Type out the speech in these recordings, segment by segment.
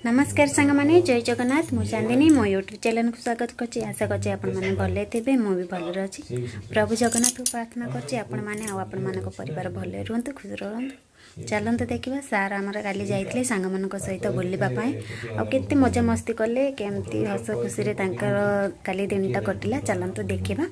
नमस्कार सांग माने जय जगन्नाथ मु चांदिनी मो यूट्यूब चैनल को स्वागत करछि। आशा करछि आपण माने भले थिबे मो भी भले अछि। प्रभु जगन्नाथ को प्रार्थना करछि आपण माने आ आपण माने को परिवार भले रहंतु खुश रहंतु। चलंतु देखिबा सार हमर काली जाइतले सांग मानक सहित बुलिबा पई आ केते मजा मस्ती करले केमती हस खुशी रे तांकर काली दिनटा कटिला। चलंतु देखिबा।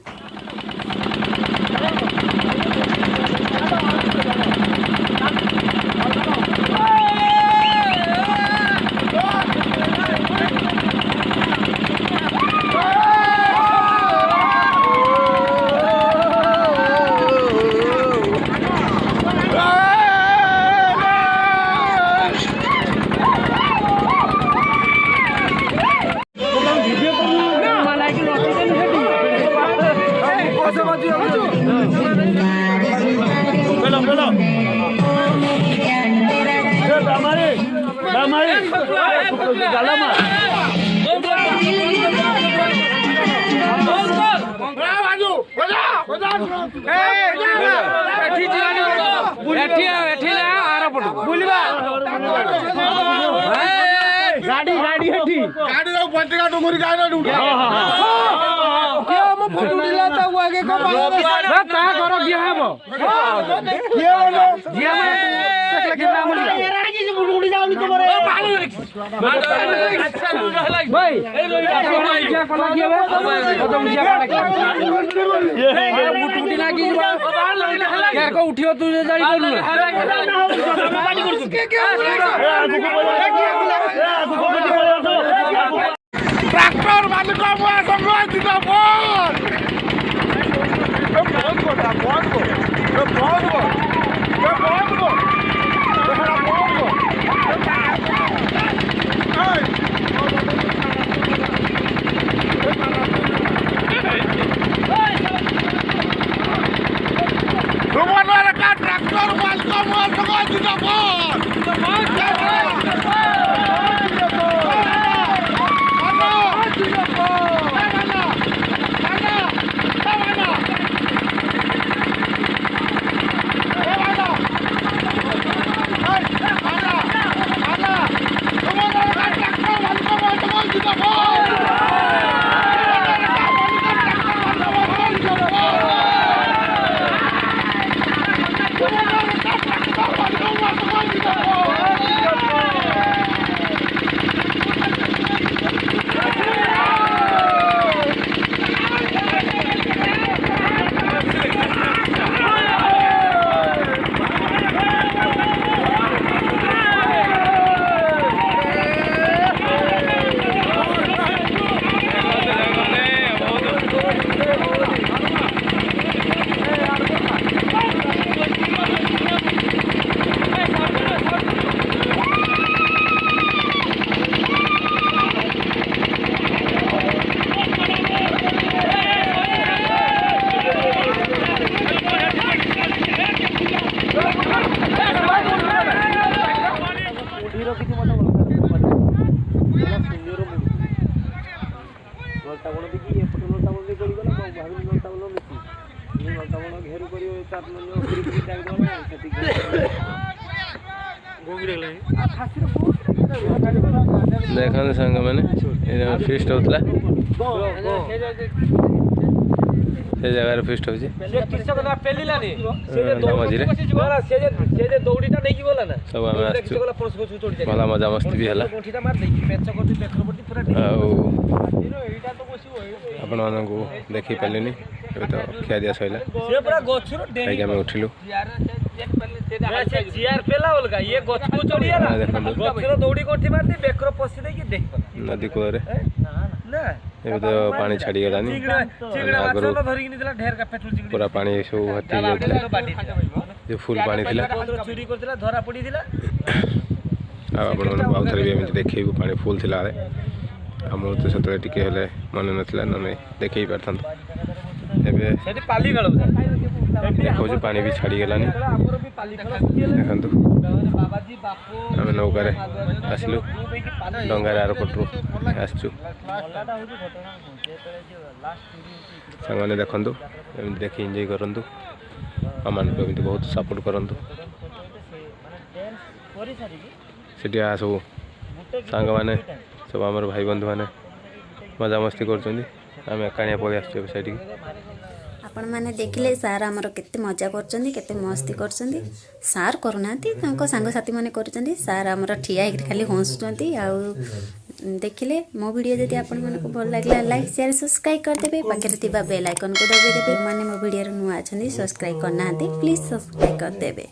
उठियो तू ट्रैक्टर मालिक देखा सांग मैंने फिस्ट होता से जगह फिस्ट हो भला मजा मस्ती भी है आपण मानू देखी पारे तो खिया दिया सैला आम उठिलु नदी कूल तो पानी छाड़ी गलानी पूरा पानी सब भर्ती जो फुल पानी धरा पड़ी आप थे देखे पानी फुल थी आम तो से टे मन नाला ना देखे पार देखो पानी भी छाड़ी गलानी देखु आम नौकार आसलु डंगार आर पटू आसचु सांग मैंने देखु देखी एंजॉय करूँ आम बहुत सपोर्ट करूँ से सब सांग मैंने सब आम भाई बंधु मैंने मजामस्ती कर एकाणिया पलि आस आपण मैंने देखिले सार आमर केते मजा करछंदी केते मस्ती करछंदी सार करूनांती तांको सांगसाथी माने करछंदी सार आमर ठिया हेकि खाली हंसुचंती आ देखिले मो वीडियो जदि आपण मानको भल लागला लाइक शेयर सब्सक्राइब कर देबे पाखे थिबा बेल आइकन को दबे देबे माने मो वीडियो नुआ अछंदी सब्सक्राइब करनांती प्लीज सब्सक्राइब कर देबे।